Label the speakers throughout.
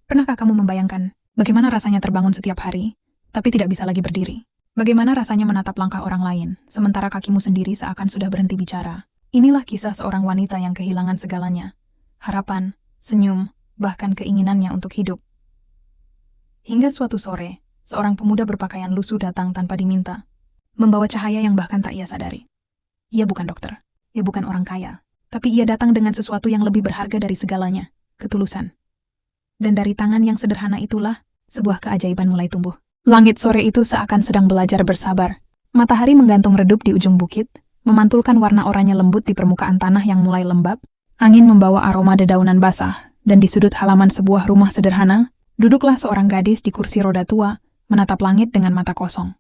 Speaker 1: Pernahkah kamu membayangkan bagaimana rasanya terbangun setiap hari, tapi tidak bisa lagi berdiri? Bagaimana rasanya menatap langkah orang lain, sementara kakimu sendiri seakan sudah berhenti bicara? Inilah kisah seorang wanita yang kehilangan segalanya. Harapan, senyum, bahkan keinginannya untuk hidup. Hingga suatu sore, seorang pemuda berpakaian lusuh datang tanpa diminta, membawa cahaya yang bahkan tak ia sadari. Ia bukan dokter, ia bukan orang kaya, tapi ia datang dengan sesuatu yang lebih berharga dari segalanya, ketulusan. Dan dari tangan yang sederhana itulah, sebuah keajaiban mulai tumbuh. Langit sore itu seakan sedang belajar bersabar. Matahari menggantung redup di ujung bukit, memantulkan warna oranye lembut di permukaan tanah yang mulai lembab. Angin membawa aroma dedaunan basah, dan di sudut halaman sebuah rumah sederhana, duduklah seorang gadis di kursi roda tua, menatap langit dengan mata kosong.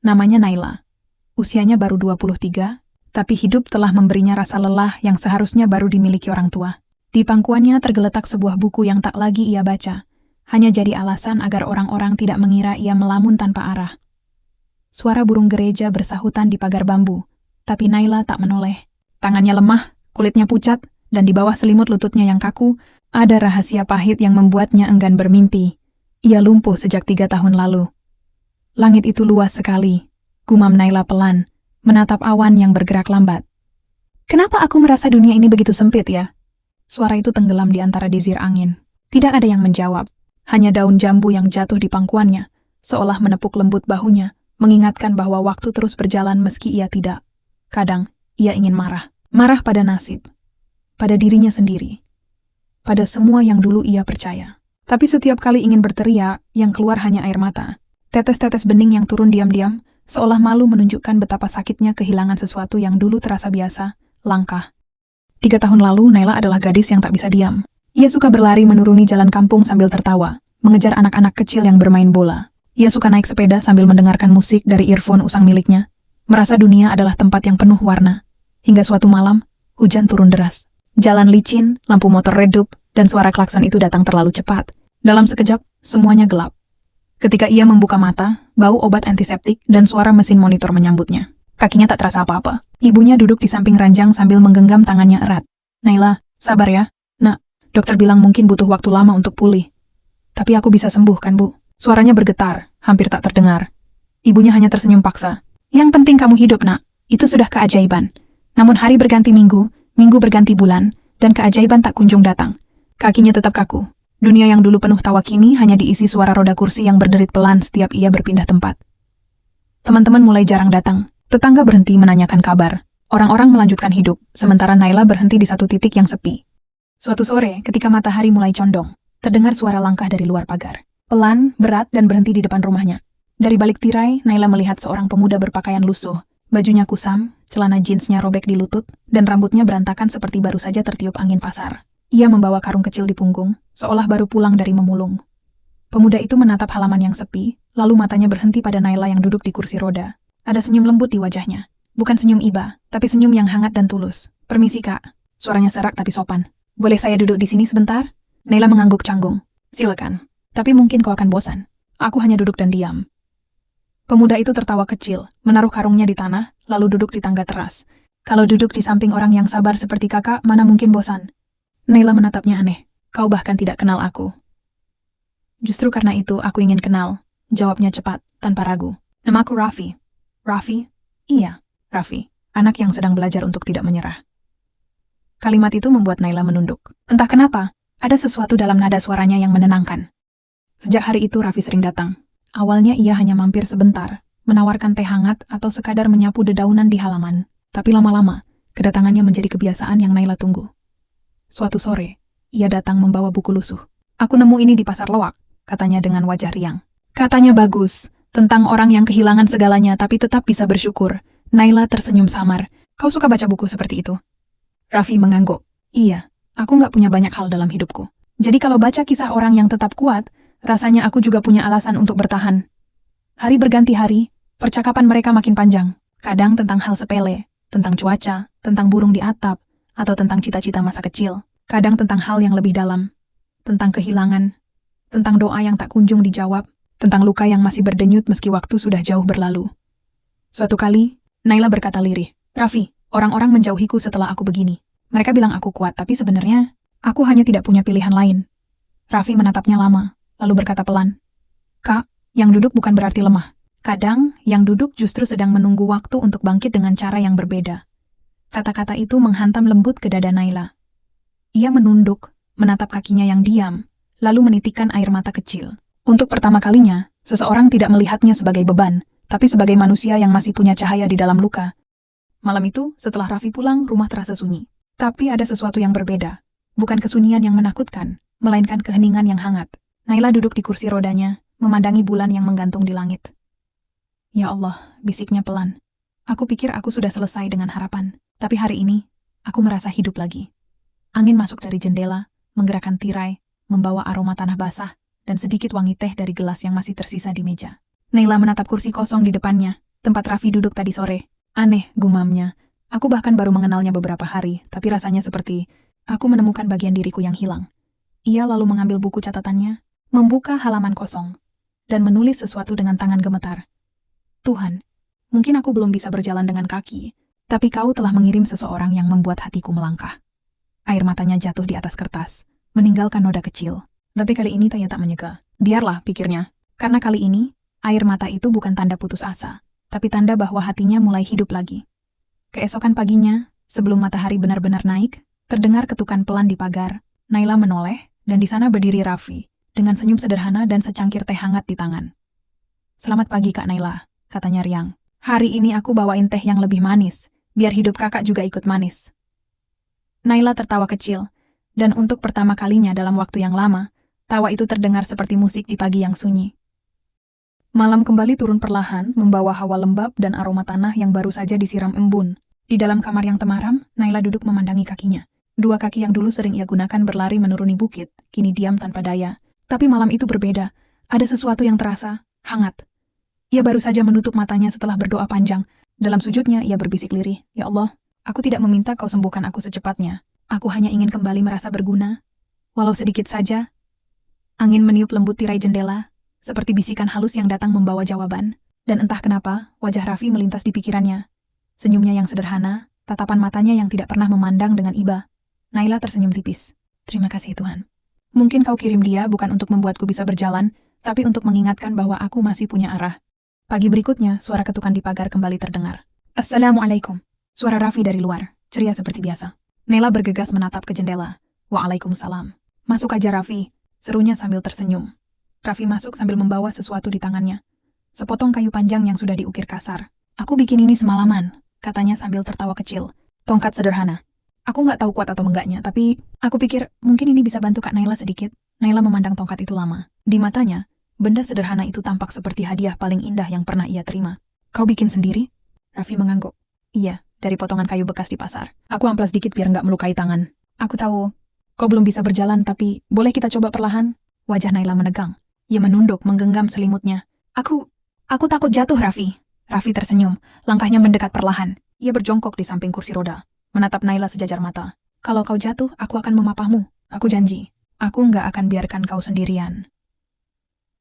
Speaker 1: Namanya Naila. Usianya baru 23, tapi hidup telah memberinya rasa lelah yang seharusnya baru dimiliki orang tua. Di pangkuannya tergeletak sebuah buku yang tak lagi ia baca, hanya jadi alasan agar orang-orang tidak mengira ia melamun tanpa arah. Suara burung gereja bersahutan di pagar bambu, tapi Naila tak menoleh. Tangannya lemah, kulitnya pucat, dan di bawah selimut lututnya yang kaku, ada rahasia pahit yang membuatnya enggan bermimpi. Ia lumpuh sejak 3 tahun lalu. Langit itu luas sekali, gumam Naila pelan, menatap awan yang bergerak lambat. Kenapa aku merasa dunia ini begitu sempit ya? Suara itu tenggelam di antara desir angin. Tidak ada yang menjawab. Hanya daun jambu yang jatuh di pangkuannya, seolah menepuk lembut bahunya, mengingatkan bahwa waktu terus berjalan meski ia tidak. Kadang, ia ingin marah. Marah pada nasib. Pada dirinya sendiri. Pada semua yang dulu ia percaya. Tapi setiap kali ingin berteriak, yang keluar hanya air mata. Tetes-tetes bening yang turun diam-diam, seolah malu menunjukkan betapa sakitnya kehilangan sesuatu yang dulu terasa biasa, langka. 3 tahun lalu, Naila adalah gadis yang tak bisa diam. Ia suka berlari menuruni jalan kampung sambil tertawa, mengejar anak-anak kecil yang bermain bola. Ia suka naik sepeda sambil mendengarkan musik dari earphone usang miliknya, merasa dunia adalah tempat yang penuh warna. Hingga suatu malam, hujan turun deras. Jalan licin, lampu motor redup, dan suara klakson itu datang terlalu cepat. Dalam sekejap, semuanya gelap. Ketika ia membuka mata, bau obat antiseptik dan suara mesin monitor menyambutnya. Kakinya tak terasa apa-apa. Ibunya duduk di samping ranjang sambil menggenggam tangannya erat. Naila, sabar ya. Nak, dokter bilang mungkin butuh waktu lama untuk pulih. Tapi aku bisa sembuh kan, Bu? Suaranya bergetar, hampir tak terdengar. Ibunya hanya tersenyum paksa. Yang penting kamu hidup, Nak. Itu sudah keajaiban. Namun hari berganti minggu, minggu berganti bulan, dan keajaiban tak kunjung datang. Kakinya tetap kaku. Dunia yang dulu penuh tawa kini hanya diisi suara roda kursi yang berderit pelan setiap ia berpindah tempat. Teman-teman mulai jarang datang. Tetangga berhenti menanyakan kabar. Orang-orang melanjutkan hidup, sementara Naila berhenti di satu titik yang sepi. Suatu sore, ketika matahari mulai condong, terdengar suara langkah dari luar pagar. Pelan, berat, dan berhenti di depan rumahnya. Dari balik tirai, Naila melihat seorang pemuda berpakaian lusuh. Bajunya kusam, celana jeansnya robek di lutut, dan rambutnya berantakan seperti baru saja tertiup angin pasar. Ia membawa karung kecil di punggung, seolah baru pulang dari memulung. Pemuda itu menatap halaman yang sepi, lalu matanya berhenti pada Naila yang duduk di kursi roda. Ada senyum lembut di wajahnya. Bukan senyum iba, tapi senyum yang hangat dan tulus. Permisi, Kak. Suaranya serak tapi sopan. Boleh saya duduk di sini sebentar? Naila mengangguk canggung. Silakan. Tapi mungkin kau akan bosan. Aku hanya duduk dan diam. Pemuda itu tertawa kecil, menaruh karungnya di tanah, lalu duduk di tangga teras. Kalau duduk di samping orang yang sabar seperti kakak, mana mungkin bosan? Naila menatapnya aneh. Kau bahkan tidak kenal aku. Justru karena itu aku ingin kenal. Jawabnya cepat, tanpa ragu. Namaku Raffi. Raffi? Iya, Raffi. Anak yang sedang belajar untuk tidak menyerah. Kalimat itu membuat Naila menunduk. Entah kenapa, ada sesuatu dalam nada suaranya yang menenangkan. Sejak hari itu Raffi sering datang. Awalnya ia hanya mampir sebentar, menawarkan teh hangat atau sekadar menyapu dedaunan di halaman. Tapi lama-lama, kedatangannya menjadi kebiasaan yang Naila tunggu. Suatu sore, ia datang membawa buku lusuh. Aku nemu ini di pasar loak, katanya dengan wajah riang. Katanya bagus, tentang orang yang kehilangan segalanya tapi tetap bisa bersyukur. Naila tersenyum samar. Kau suka baca buku seperti itu? Raffi mengangguk. Iya, aku nggak punya banyak hal dalam hidupku. Jadi kalau baca kisah orang yang tetap kuat, rasanya aku juga punya alasan untuk bertahan. Hari berganti hari, percakapan mereka makin panjang. Kadang tentang hal sepele, tentang cuaca, tentang burung di atap, atau tentang cita-cita masa kecil. Kadang tentang hal yang lebih dalam, tentang kehilangan, tentang doa yang tak kunjung dijawab, tentang luka yang masih berdenyut meski waktu sudah jauh berlalu. Suatu kali, Naila berkata lirih, Raffi, orang-orang menjauhiku setelah aku begini. Mereka bilang aku kuat, tapi sebenarnya, aku hanya tidak punya pilihan lain. Raffi menatapnya lama, lalu berkata pelan, "Kak, yang duduk bukan berarti lemah. Kadang, yang duduk justru sedang menunggu waktu untuk bangkit dengan cara yang berbeda." Kata-kata itu menghantam lembut ke dada Naila. Ia menunduk, menatap kakinya yang diam, lalu menitikkan air mata kecil. Untuk pertama kalinya, seseorang tidak melihatnya sebagai beban, tapi sebagai manusia yang masih punya cahaya di dalam luka. Malam itu, setelah Raffi pulang, rumah terasa sunyi. Tapi ada sesuatu yang berbeda. Bukan kesunyian yang menakutkan, melainkan keheningan yang hangat. Naila duduk di kursi rodanya, memandangi bulan yang menggantung di langit. "Ya Allah," bisiknya pelan. "Aku pikir aku sudah selesai dengan harapan. Tapi hari ini, aku merasa hidup lagi." Angin masuk dari jendela, menggerakkan tirai, membawa aroma tanah basah, dan sedikit wangi teh dari gelas yang masih tersisa di meja. Naila menatap kursi kosong di depannya, tempat Raffi duduk tadi sore. "Aneh," gumamnya. "Aku bahkan baru mengenalnya beberapa hari, tapi rasanya seperti aku menemukan bagian diriku yang hilang." Ia lalu mengambil buku catatannya, membuka halaman kosong, dan menulis sesuatu dengan tangan gemetar. "Tuhan, mungkin aku belum bisa berjalan dengan kaki, tapi Kau telah mengirim seseorang yang membuat hatiku melangkah." Air matanya jatuh di atas kertas, meninggalkan noda kecil. Tapi kali ini Taya tak menyeka. Biarlah, pikirnya. Karena kali ini, air mata itu bukan tanda putus asa, tapi tanda bahwa hatinya mulai hidup lagi. Keesokan paginya, sebelum matahari benar-benar naik, terdengar ketukan pelan di pagar. Naila menoleh, dan di sana berdiri Raffi, dengan senyum sederhana dan secangkir teh hangat di tangan. "Selamat pagi, Kak Naila," katanya riang. "Hari ini aku bawain teh yang lebih manis, biar hidup kakak juga ikut manis." Naila tertawa kecil, dan untuk pertama kalinya dalam waktu yang lama, tawa itu terdengar seperti musik di pagi yang sunyi. Malam kembali turun perlahan, membawa hawa lembab dan aroma tanah yang baru saja disiram embun. Di dalam kamar yang temaram, Naila duduk memandangi kakinya. Dua kaki yang dulu sering ia gunakan berlari menuruni bukit, kini diam tanpa daya. Tapi malam itu berbeda. Ada sesuatu yang terasa hangat. Ia baru saja menutup matanya setelah berdoa panjang. Dalam sujudnya, ia berbisik lirih, "Ya Allah, aku tidak meminta Kau sembuhkan aku secepatnya. Aku hanya ingin kembali merasa berguna, walau sedikit saja." Angin meniup lembut tirai jendela, seperti bisikan halus yang datang membawa jawaban. Dan entah kenapa, wajah Raffi melintas di pikirannya. Senyumnya yang sederhana, tatapan matanya yang tidak pernah memandang dengan iba. Naila tersenyum tipis. "Terima kasih Tuhan. Mungkin Kau kirim dia bukan untuk membuatku bisa berjalan, tapi untuk mengingatkan bahwa aku masih punya arah." Pagi berikutnya, suara ketukan di pagar kembali terdengar. "Assalamualaikum." Suara Raffi dari luar, ceria seperti biasa. Naila bergegas menatap ke jendela. "Waalaikumsalam." "Masuk aja Raffi," serunya sambil tersenyum. Raffi masuk sambil membawa sesuatu di tangannya. Sepotong kayu panjang yang sudah diukir kasar. "Aku bikin ini semalaman," katanya sambil tertawa kecil. "Tongkat sederhana. Aku nggak tahu kuat atau enggaknya, tapi aku pikir mungkin ini bisa bantu Kak Naila sedikit." Naila memandang tongkat itu lama. Di matanya, benda sederhana itu tampak seperti hadiah paling indah yang pernah ia terima. "Kau bikin sendiri?" Raffi mengangguk. "Iya, dari potongan kayu bekas di pasar. Aku amplas dikit biar nggak melukai tangan. Aku tahu kau belum bisa berjalan, tapi boleh kita coba perlahan?" Wajah Naila menegang. Ia menunduk, menggenggam selimutnya. Aku takut jatuh, Raffi." Raffi tersenyum, langkahnya mendekat perlahan. Ia berjongkok di samping kursi roda, menatap Naila sejajar mata. "Kalau kau jatuh, aku akan memapahmu. Aku janji. Aku nggak akan biarkan kau sendirian."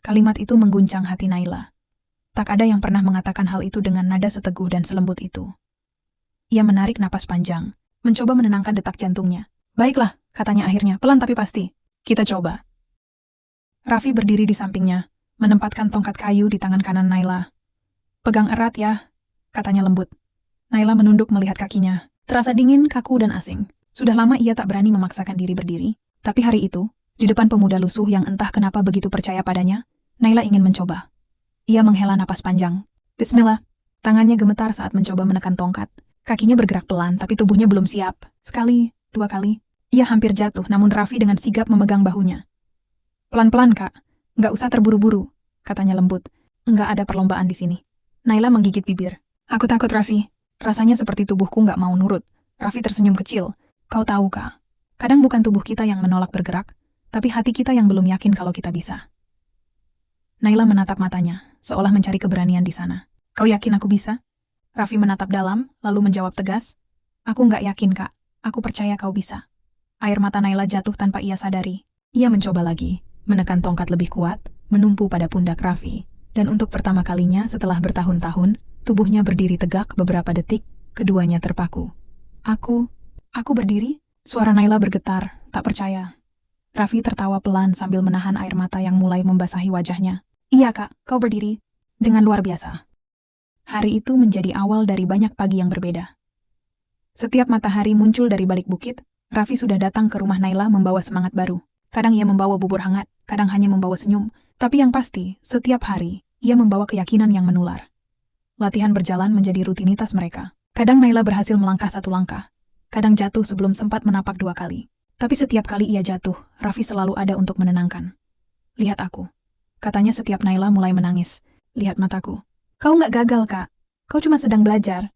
Speaker 1: Kalimat itu mengguncang hati Naila. Tak ada yang pernah mengatakan hal itu dengan nada seteguh dan selembut itu. Ia menarik napas panjang, mencoba menenangkan detak jantungnya. "Baiklah," katanya akhirnya, pelan tapi pasti. "Kita coba." Raffi berdiri di sampingnya, menempatkan tongkat kayu di tangan kanan Naila. "Pegang erat ya," katanya lembut. Naila menunduk melihat kakinya. Terasa dingin, kaku, dan asing. Sudah lama ia tak berani memaksakan diri berdiri. Tapi hari itu, di depan pemuda lusuh yang entah kenapa begitu percaya padanya, Naila ingin mencoba. Ia menghela napas panjang. "Bismillah." Tangannya gemetar saat mencoba menekan tongkat. Kakinya bergerak pelan, tapi tubuhnya belum siap. Sekali, dua kali. Ia hampir jatuh, namun Raffi dengan sigap memegang bahunya. "Pelan-pelan, Kak. Nggak usah terburu-buru," katanya lembut. "Nggak ada perlombaan di sini." Naila menggigit bibir. "Aku takut, Raffi. Rasanya seperti tubuhku nggak mau nurut." Raffi tersenyum kecil. "Kau tahu, Kak, kadang bukan tubuh kita yang menolak bergerak, tapi hati kita yang belum yakin kalau kita bisa." Naila menatap matanya, seolah mencari keberanian di sana. "Kau yakin aku bisa?" Raffi menatap dalam, lalu menjawab tegas. "Aku nggak yakin, Kak. Aku percaya kau bisa." Air mata Naila jatuh tanpa ia sadari. Ia mencoba lagi, menekan tongkat lebih kuat, menumpu pada pundak Raffi. Dan untuk pertama kalinya setelah bertahun-tahun, tubuhnya berdiri tegak beberapa detik, keduanya terpaku. Aku berdiri?" Suara Naila bergetar, tak percaya. Raffi tertawa pelan sambil menahan air mata yang mulai membasahi wajahnya. Iya kak, kau berdiri dengan luar biasa. Hari itu menjadi awal dari banyak pagi yang berbeda. Setiap matahari muncul dari balik bukit, Raffi sudah datang ke rumah Naila membawa semangat baru. Kadang ia membawa bubur hangat, kadang hanya membawa senyum. Tapi yang pasti, setiap hari, ia membawa keyakinan yang menular. Latihan berjalan menjadi rutinitas mereka. Kadang Naila berhasil melangkah 1 langkah. Kadang jatuh sebelum sempat menapak 2 kali. Tapi setiap kali ia jatuh, Raffi selalu ada untuk menenangkan. Lihat aku. Katanya setiap Naila mulai menangis. Lihat mataku. Kau nggak gagal, Kak. Kau cuma sedang belajar.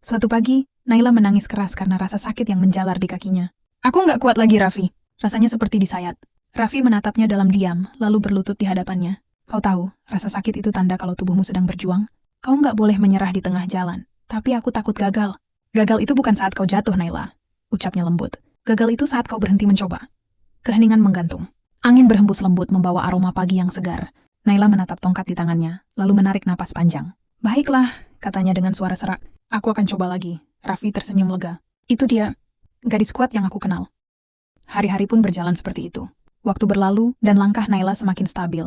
Speaker 1: Suatu pagi, Naila menangis keras karena rasa sakit yang menjalar di kakinya. Aku nggak kuat lagi, Raffi. Rasanya seperti disayat. Raffi menatapnya dalam diam, lalu berlutut di hadapannya. Kau tahu, rasa sakit itu tanda kalau tubuhmu sedang berjuang. Kau nggak boleh menyerah di tengah jalan. Tapi aku takut gagal. Gagal itu bukan saat kau jatuh, Naila. Ucapnya lembut. Gagal itu saat kau berhenti mencoba. Keheningan menggantung. Angin berhembus lembut membawa aroma pagi yang segar. Naila menatap tongkat di tangannya, lalu menarik napas panjang. Baiklah, katanya dengan suara serak. Aku akan coba lagi. Raffi tersenyum lega. Itu dia, gadis kuat yang aku kenal. Hari-hari pun berjalan seperti itu. Waktu berlalu dan langkah Naila semakin stabil.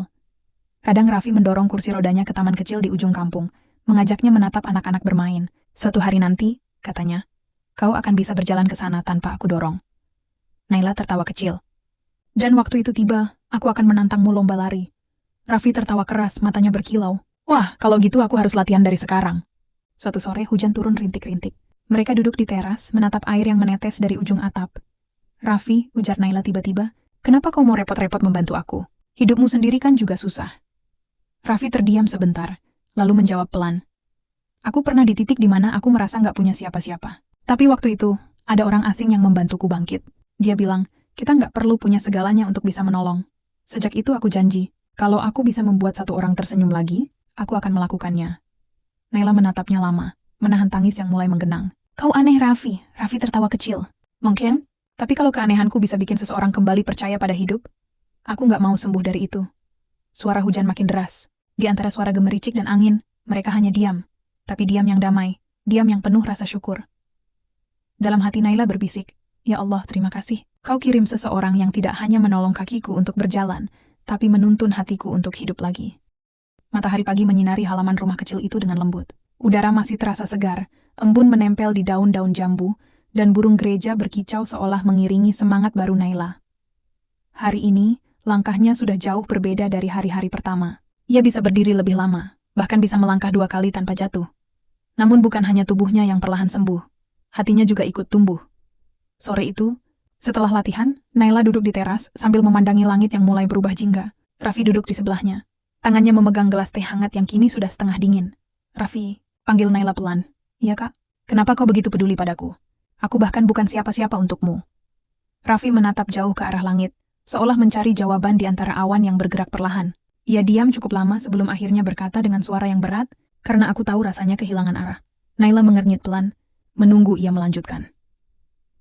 Speaker 1: Kadang Raffi mendorong kursi rodanya ke taman kecil di ujung kampung, mengajaknya menatap anak-anak bermain. Suatu hari nanti, katanya, kau akan bisa berjalan ke sana tanpa aku dorong. Naila tertawa kecil. Dan waktu itu tiba, aku akan menantangmu lomba lari. Raffi tertawa keras, matanya berkilau. Wah, kalau gitu aku harus latihan dari sekarang. Suatu sore hujan turun rintik-rintik. Mereka duduk di teras, menatap air yang menetes dari ujung atap. Raffi, ujar Naila tiba-tiba, kenapa kau mau repot-repot membantu aku? Hidupmu sendiri kan juga susah. Raffi terdiam sebentar, lalu menjawab pelan. Aku pernah di titik di mana aku merasa nggak punya siapa-siapa. Tapi waktu itu, ada orang asing yang membantuku bangkit. Dia bilang, kita nggak perlu punya segalanya untuk bisa menolong. Sejak itu aku janji, kalau aku bisa membuat satu orang tersenyum lagi, aku akan melakukannya. Naila menatapnya lama, menahan tangis yang mulai menggenang. Kau aneh, Raffi. Raffi tertawa kecil. Mungkin, tapi kalau keanehanku bisa bikin seseorang kembali percaya pada hidup, aku nggak mau sembuh dari itu. Suara hujan makin deras. Di antara suara gemericik dan angin, mereka hanya diam. Tapi diam yang damai, diam yang penuh rasa syukur. Dalam hati Naila berbisik, Ya Allah, terima kasih. Kau kirim seseorang yang tidak hanya menolong kakiku untuk berjalan, tapi menuntun hatiku untuk hidup lagi. Matahari pagi menyinari halaman rumah kecil itu dengan lembut. Udara masih terasa segar, embun menempel di daun-daun jambu, dan burung gereja berkicau seolah mengiringi semangat baru Naila. Hari ini, langkahnya sudah jauh berbeda dari hari-hari pertama. Ia bisa berdiri lebih lama, bahkan bisa melangkah 2 kali tanpa jatuh. Namun bukan hanya tubuhnya yang perlahan sembuh, hatinya juga ikut tumbuh. Sore itu, setelah latihan, Naila duduk di teras sambil memandangi langit yang mulai berubah jingga. Raffi duduk di sebelahnya. Tangannya memegang gelas teh hangat yang kini sudah setengah dingin. Raffi, panggil Naila pelan. Iya kak, kenapa kau begitu peduli padaku? Aku bahkan bukan siapa-siapa untukmu. Raffi menatap jauh ke arah langit, seolah mencari jawaban di antara awan yang bergerak perlahan. Ia diam cukup lama sebelum akhirnya berkata dengan suara yang berat, karena aku tahu rasanya kehilangan arah. Naila mengernyit pelan, menunggu ia melanjutkan.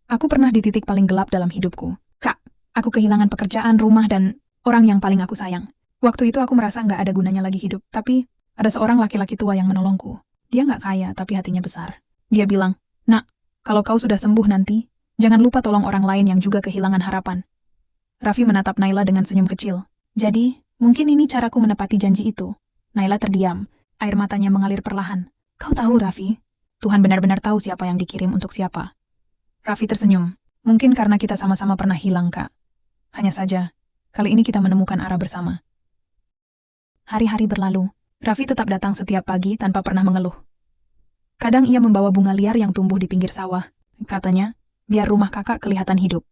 Speaker 1: Aku pernah di titik paling gelap dalam hidupku. Kak, aku kehilangan pekerjaan, rumah, dan orang yang paling aku sayang. Waktu itu aku merasa nggak ada gunanya lagi hidup, tapi ada seorang laki-laki tua yang menolongku. Dia nggak kaya, tapi hatinya besar. Dia bilang, Nak, kalau kau sudah sembuh nanti, jangan lupa tolong orang lain yang juga kehilangan harapan. Raffi menatap Naila dengan senyum kecil. Jadi, mungkin ini caraku menepati janji itu. Naila terdiam, air matanya mengalir perlahan. Kau tahu, Raffi, Tuhan benar-benar tahu siapa yang dikirim untuk siapa. Raffi tersenyum. Mungkin karena kita sama-sama pernah hilang, Kak. Hanya saja, kali ini kita menemukan arah bersama. Hari-hari berlalu, Raffi tetap datang setiap pagi tanpa pernah mengeluh. Kadang ia membawa bunga liar yang tumbuh di pinggir sawah. Katanya, biar rumah kakak kelihatan hidup.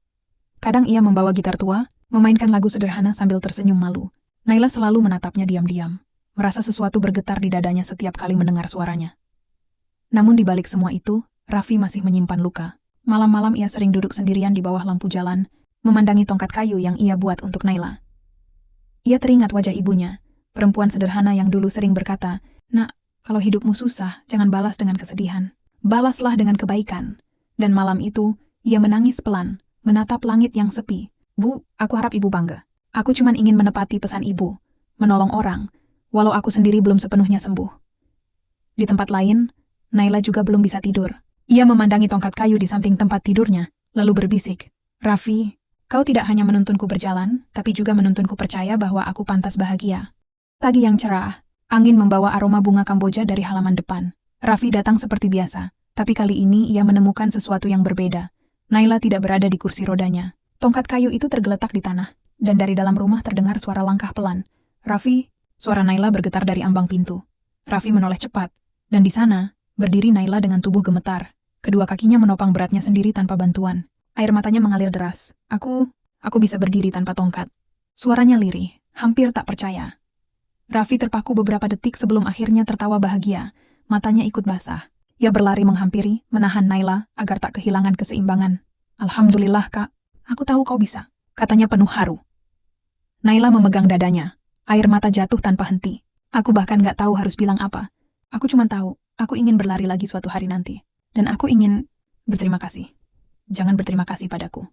Speaker 1: Kadang ia membawa gitar tua, memainkan lagu sederhana sambil tersenyum malu. Naila selalu menatapnya diam-diam, merasa sesuatu bergetar di dadanya setiap kali mendengar suaranya. Namun di balik semua itu, Raffi masih menyimpan luka. Malam-malam ia sering duduk sendirian di bawah lampu jalan, memandangi tongkat kayu yang ia buat untuk Naila. Ia teringat wajah ibunya, perempuan sederhana yang dulu sering berkata, Nak, kalau hidupmu susah, jangan balas dengan kesedihan. Balaslah dengan kebaikan. Dan malam itu, ia menangis pelan, menatap langit yang sepi. Bu, aku harap ibu bangga. Aku cuma ingin menepati pesan ibu, menolong orang, walau aku sendiri belum sepenuhnya sembuh. Di tempat lain, Naila juga belum bisa tidur. Ia memandangi tongkat kayu di samping tempat tidurnya, lalu berbisik, Raffi, Kau tidak hanya menuntunku berjalan, tapi juga menuntunku percaya bahwa aku pantas bahagia. Pagi yang cerah, angin membawa aroma bunga Kamboja dari halaman depan. Raffi datang seperti biasa, tapi kali ini ia menemukan sesuatu yang berbeda. Naila tidak berada di kursi rodanya. Tongkat kayu itu tergeletak di tanah, dan dari dalam rumah terdengar suara langkah pelan. Raffi, suara Naila bergetar dari ambang pintu. Raffi menoleh cepat, dan di sana, berdiri Naila dengan tubuh gemetar. Kedua kakinya menopang beratnya sendiri tanpa bantuan. Air matanya mengalir deras. Aku bisa berdiri tanpa tongkat. Suaranya lirih, hampir tak percaya. Raffi terpaku beberapa detik sebelum akhirnya tertawa bahagia. Matanya ikut basah. Ia berlari menghampiri, menahan Naila agar tak kehilangan keseimbangan. Alhamdulillah, Kak. Aku tahu kau bisa, katanya penuh haru. Naila memegang dadanya. Air mata jatuh tanpa henti. Aku bahkan gak tahu harus bilang apa. Aku cuma tahu, aku ingin berlari lagi suatu hari nanti. Dan aku ingin berterima kasih. Jangan berterima kasih padaku,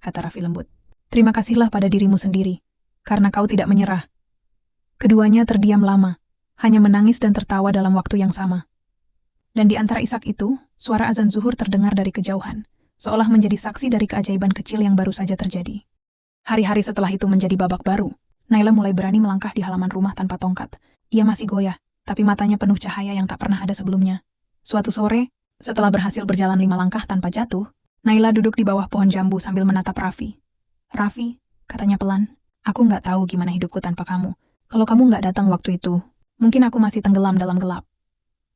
Speaker 1: kata Raffi lembut. Terima kasihlah pada dirimu sendiri, karena kau tidak menyerah. Keduanya terdiam lama, hanya menangis dan tertawa dalam waktu yang sama. Dan di antara isak itu, suara azan zuhur terdengar dari kejauhan, seolah menjadi saksi dari keajaiban kecil yang baru saja terjadi. Hari-hari setelah itu menjadi babak baru. Naila mulai berani melangkah di halaman rumah tanpa tongkat. Ia masih goyah, tapi matanya penuh cahaya yang tak pernah ada sebelumnya. Suatu sore, setelah berhasil berjalan 5 langkah tanpa jatuh, Naila duduk di bawah pohon jambu sambil menatap Raffi. Raffi, katanya pelan, aku nggak tahu gimana hidupku tanpa kamu. Kalau kamu nggak datang waktu itu, mungkin aku masih tenggelam dalam gelap.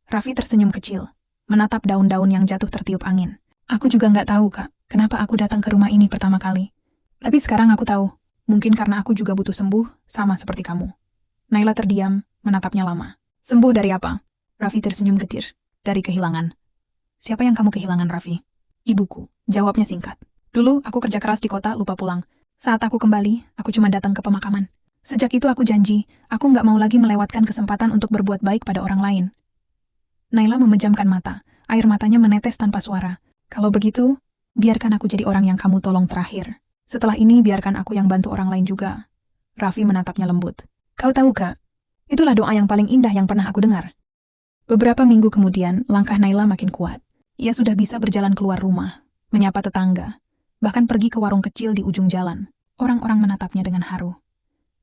Speaker 1: Raffi tersenyum kecil, menatap daun-daun yang jatuh tertiup angin. Aku juga nggak tahu, Kak, kenapa aku datang ke rumah ini pertama kali. Tapi sekarang aku tahu, mungkin karena aku juga butuh sembuh, sama seperti kamu. Naila terdiam, menatapnya lama. Sembuh dari apa? Raffi tersenyum getir. Dari kehilangan. Siapa yang kamu kehilangan, Raffi? Ibuku, jawabnya singkat. Dulu aku kerja keras di kota, lupa pulang. Saat aku kembali, aku cuma datang ke pemakaman. Sejak itu aku janji, aku nggak mau lagi melewatkan kesempatan untuk berbuat baik pada orang lain. Naila memejamkan mata, air matanya menetes tanpa suara. Kalau begitu, biarkan aku jadi orang yang kamu tolong terakhir. Setelah ini biarkan aku yang bantu orang lain juga. Raffi menatapnya lembut. Kau tahu, Kak, itulah doa yang paling indah yang pernah aku dengar. Beberapa minggu kemudian, langkah Naila makin kuat. Ia sudah bisa berjalan keluar rumah, menyapa tetangga, bahkan pergi ke warung kecil di ujung jalan. Orang-orang menatapnya dengan haru.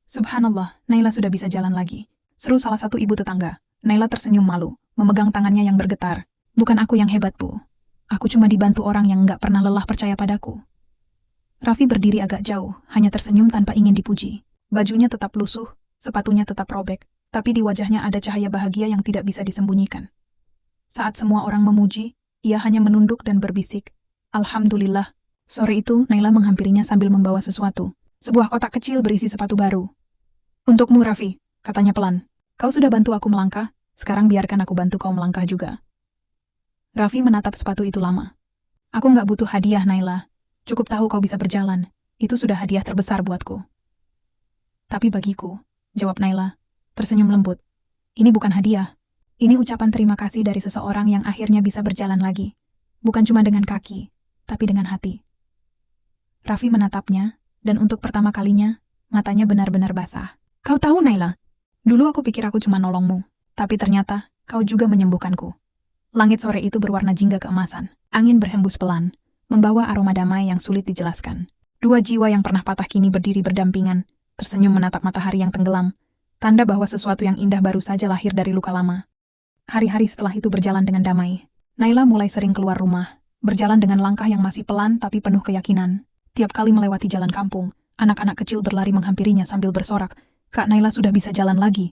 Speaker 1: Subhanallah, Naila sudah bisa jalan lagi. Seru salah satu ibu tetangga. Naila tersenyum malu, memegang tangannya yang bergetar. Bukan aku yang hebat, Bu. Aku cuma dibantu orang yang nggak pernah lelah percaya padaku. Raffi berdiri agak jauh, hanya tersenyum tanpa ingin dipuji. Bajunya tetap lusuh, sepatunya tetap robek, tapi di wajahnya ada cahaya bahagia yang tidak bisa disembunyikan. Saat semua orang memuji, ia hanya menunduk dan berbisik, Alhamdulillah. Sore itu, Naila menghampirinya sambil membawa sesuatu. Sebuah kotak kecil berisi sepatu baru. Untukmu, Raffi, katanya pelan. Kau sudah bantu aku melangkah, sekarang biarkan aku bantu kau melangkah juga. Raffi menatap sepatu itu lama. Aku nggak butuh hadiah, Naila. Cukup tahu kau bisa berjalan. Itu sudah hadiah terbesar buatku. Tapi bagiku, jawab Naila, tersenyum lembut. Ini bukan hadiah. Ini ucapan terima kasih dari seseorang yang akhirnya bisa berjalan lagi. Bukan cuma dengan kaki, tapi dengan hati. Raffi menatapnya, dan untuk pertama kalinya, matanya benar-benar basah. Kau tahu, Naila, dulu aku pikir aku cuma nolongmu, tapi ternyata kau juga menyembuhkanku. Langit sore itu berwarna jingga keemasan. Angin berhembus pelan, membawa aroma damai yang sulit dijelaskan. Dua jiwa yang pernah patah kini berdiri berdampingan, tersenyum menatap matahari yang tenggelam, tanda bahwa sesuatu yang indah baru saja lahir dari luka lama. Hari-hari setelah itu berjalan dengan damai. Naila mulai sering keluar rumah, berjalan dengan langkah yang masih pelan tapi penuh keyakinan. Tiap kali melewati jalan kampung, anak-anak kecil berlari menghampirinya sambil bersorak, Kak Naila sudah bisa jalan lagi.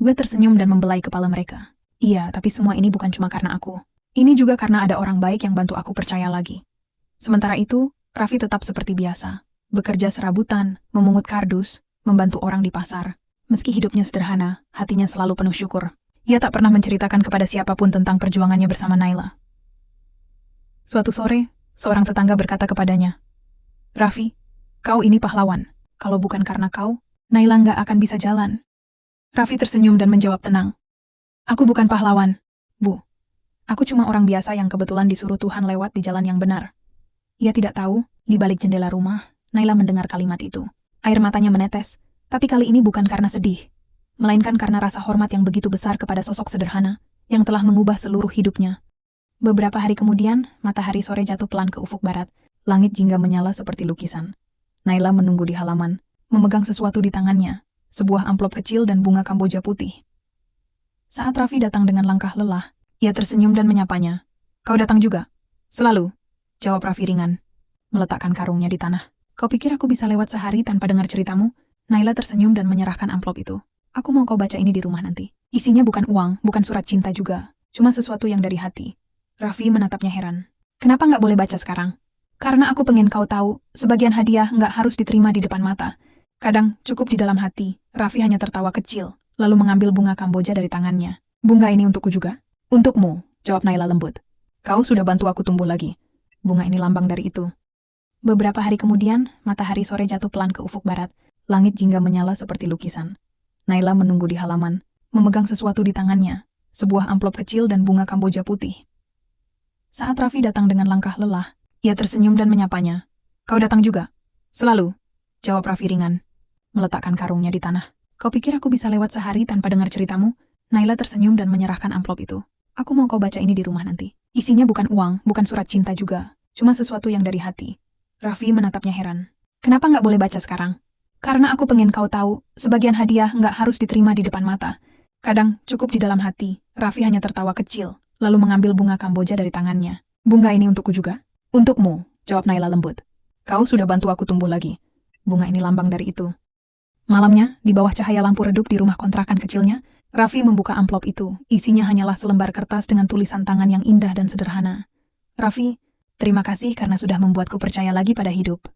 Speaker 1: Gue tersenyum dan membelai kepala mereka. Iya, tapi semua ini bukan cuma karena aku. Ini juga karena ada orang baik yang bantu aku percaya lagi. Sementara itu, Raffi tetap seperti biasa. Bekerja serabutan, memungut kardus, membantu orang di pasar. Meski hidupnya sederhana, hatinya selalu penuh syukur. Ia tak pernah menceritakan kepada siapapun tentang perjuangannya bersama Naila. Suatu sore, seorang tetangga berkata kepadanya, Raffi, kau ini pahlawan. Kalau bukan karena kau, Naila nggak akan bisa jalan. Raffi tersenyum dan menjawab tenang. Aku bukan pahlawan, Bu. Aku cuma orang biasa yang kebetulan disuruh Tuhan lewat di jalan yang benar. Ia tidak tahu, di balik jendela rumah, Naila mendengar kalimat itu. Air matanya menetes, tapi kali ini bukan karena sedih, melainkan karena rasa hormat yang begitu besar kepada sosok sederhana yang telah mengubah seluruh hidupnya. Beberapa hari kemudian, matahari sore jatuh pelan ke ufuk barat. Langit jingga menyala seperti lukisan. Naila menunggu di halaman, memegang sesuatu di tangannya, sebuah amplop kecil dan bunga kamboja putih. Saat Raffi datang dengan langkah lelah, ia tersenyum dan menyapanya. "Kau datang juga?" "Selalu," jawab Raffi ringan, meletakkan karungnya di tanah. "Kau pikir aku bisa lewat sehari tanpa dengar ceritamu?" Naila tersenyum dan menyerahkan amplop itu. "Aku mau kau baca ini di rumah nanti. Isinya bukan uang, bukan surat cinta juga, cuma sesuatu yang dari hati." Raffi menatapnya heran. "Kenapa nggak boleh baca sekarang?" "Karena aku pengen kau tahu, sebagian hadiah nggak harus diterima di depan mata. Kadang cukup di dalam hati." Raffi hanya tertawa kecil, lalu mengambil bunga kamboja dari tangannya. "Bunga ini untukku juga?" "Untukmu," jawab Naila lembut. "Kau sudah bantu aku tumbuh lagi." Bunga ini lambang dari itu. Beberapa hari kemudian, matahari sore jatuh pelan ke ufuk barat. Langit jingga menyala seperti lukisan. Naila menunggu di halaman, memegang sesuatu di tangannya, sebuah amplop kecil dan bunga kamboja putih. Saat Raffi datang dengan langkah lelah, ia tersenyum dan menyapanya. "Kau datang juga?" "Selalu," jawab Raffi ringan, meletakkan karungnya di tanah. "Kau pikir aku bisa lewat sehari tanpa dengar ceritamu?" Naila tersenyum dan menyerahkan amplop itu. "Aku mau kau baca ini di rumah nanti. Isinya bukan uang, bukan surat cinta juga, cuma sesuatu yang dari hati." Raffi menatapnya heran. "Kenapa nggak boleh baca sekarang?" "Karena aku pengen kau tahu, sebagian hadiah nggak harus diterima di depan mata. Kadang cukup di dalam hati." Raffi hanya tertawa kecil, lalu mengambil bunga kamboja dari tangannya. "Bunga ini untukku juga?" "Untukmu," jawab Naila lembut. "Kau sudah bantu aku tumbuh lagi." Bunga ini lambang dari itu. Malamnya, di bawah cahaya lampu redup di rumah kontrakan kecilnya, Raffi membuka amplop itu. Isinya hanyalah selembar kertas dengan tulisan tangan yang indah dan sederhana. "Raffi, terima kasih karena sudah membuatku percaya lagi pada hidup.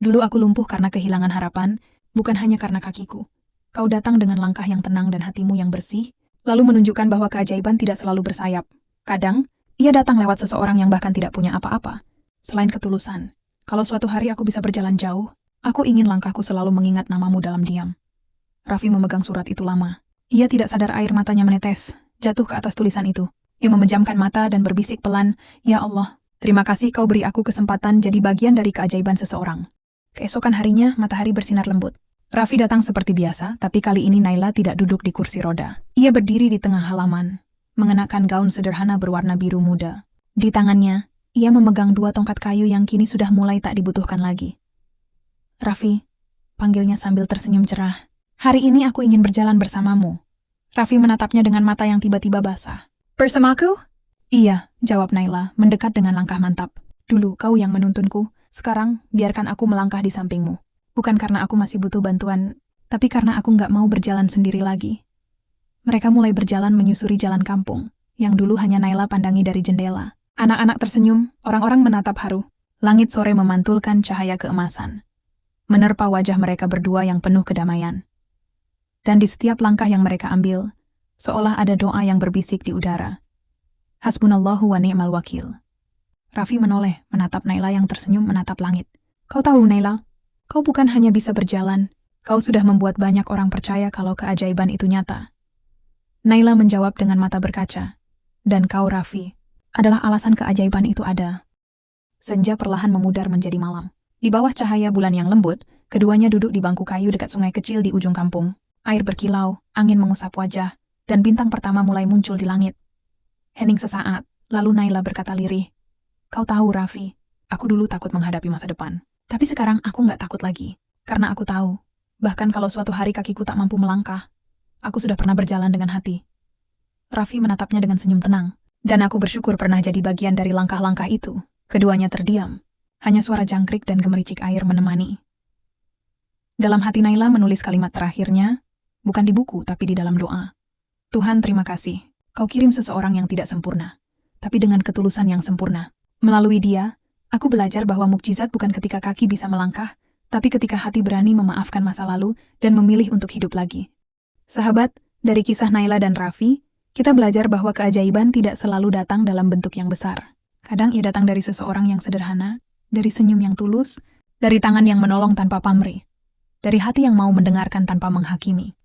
Speaker 1: Dulu aku lumpuh karena kehilangan harapan, bukan hanya karena kakiku. Kau datang dengan langkah yang tenang dan hatimu yang bersih, lalu menunjukkan bahwa keajaiban tidak selalu bersayap. Kadang, ia datang lewat seseorang yang bahkan tidak punya apa-apa. Selain ketulusan, kalau suatu hari aku bisa berjalan jauh, aku ingin langkahku selalu mengingat namamu dalam diam." Raffi memegang surat itu lama. Ia tidak sadar air matanya menetes, jatuh ke atas tulisan itu. Ia memejamkan mata dan berbisik pelan, "Ya Allah, terima kasih kau beri aku kesempatan jadi bagian dari keajaiban seseorang." Keesokan harinya, matahari bersinar lembut. Raffi datang seperti biasa, tapi kali ini Naila tidak duduk di kursi roda. Ia berdiri di tengah halaman, mengenakan gaun sederhana berwarna biru muda. Di tangannya, ia memegang dua tongkat kayu yang kini sudah mulai tak dibutuhkan lagi. "Raffi," panggilnya sambil tersenyum cerah. "Hari ini aku ingin berjalan bersamamu." Raffi menatapnya dengan mata yang tiba-tiba basah. "Bersamaku?" "Iya," jawab Naila, mendekat dengan langkah mantap. "Dulu kau yang menuntunku, sekarang biarkan aku melangkah di sampingmu. Bukan karena aku masih butuh bantuan, tapi karena aku nggak mau berjalan sendiri lagi." Mereka mulai berjalan menyusuri jalan kampung, yang dulu hanya Naila pandangi dari jendela. Anak-anak tersenyum, orang-orang menatap haru. Langit sore memantulkan cahaya keemasan, menerpa wajah mereka berdua yang penuh kedamaian. Dan di setiap langkah yang mereka ambil, seolah ada doa yang berbisik di udara. "Hasbunallahu wa ni'mal wakil." Raffi menoleh, menatap Naila yang tersenyum menatap langit. "Kau tahu, Naila, kau bukan hanya bisa berjalan, kau sudah membuat banyak orang percaya kalau keajaiban itu nyata." Naila menjawab dengan mata berkaca. "Dan kau, Raffi, adalah alasan keajaiban itu ada." Senja perlahan memudar menjadi malam. Di bawah cahaya bulan yang lembut, keduanya duduk di bangku kayu dekat sungai kecil di ujung kampung. Air berkilau, angin mengusap wajah, dan bintang pertama mulai muncul di langit. Hening sesaat, lalu Naila berkata lirih, "Kau tahu, Raffi, aku dulu takut menghadapi masa depan. Tapi sekarang aku nggak takut lagi, karena aku tahu, bahkan kalau suatu hari kakiku tak mampu melangkah, aku sudah pernah berjalan dengan hati." Raffi menatapnya dengan senyum tenang, "Dan aku bersyukur pernah jadi bagian dari langkah-langkah itu." Keduanya terdiam, hanya suara jangkrik dan gemericik air menemani. Dalam hati Naila menulis kalimat terakhirnya, bukan di buku tapi di dalam doa. "Tuhan, terima kasih, kau kirim seseorang yang tidak sempurna, tapi dengan ketulusan yang sempurna. Melalui dia, aku belajar bahwa mukjizat bukan ketika kaki bisa melangkah, tapi ketika hati berani memaafkan masa lalu dan memilih untuk hidup lagi." Sahabat, dari kisah Naila dan Raffi, kita belajar bahwa keajaiban tidak selalu datang dalam bentuk yang besar. Kadang ia datang dari seseorang yang sederhana, dari senyum yang tulus, dari tangan yang menolong tanpa pamrih, dari hati yang mau mendengarkan tanpa menghakimi.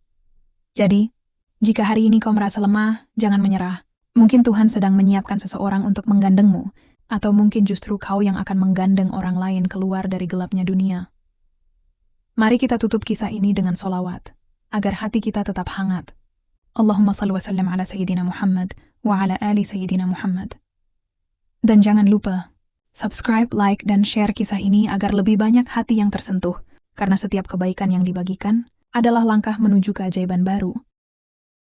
Speaker 1: Jadi, jika hari ini kau merasa lemah, jangan menyerah. Mungkin Tuhan sedang menyiapkan seseorang untuk menggandengmu, atau mungkin justru kau yang akan menggandeng orang lain keluar dari gelapnya dunia. Mari kita tutup kisah ini dengan solawat, agar hati kita tetap hangat. Allahumma salli wa sallim ala Sayyidina Muhammad wa ala ali Sayyidina Muhammad. Dan jangan lupa, Subscribe, like, dan share kisah ini agar lebih banyak hati yang tersentuh, karena setiap kebaikan yang dibagikan adalah langkah menuju keajaiban baru.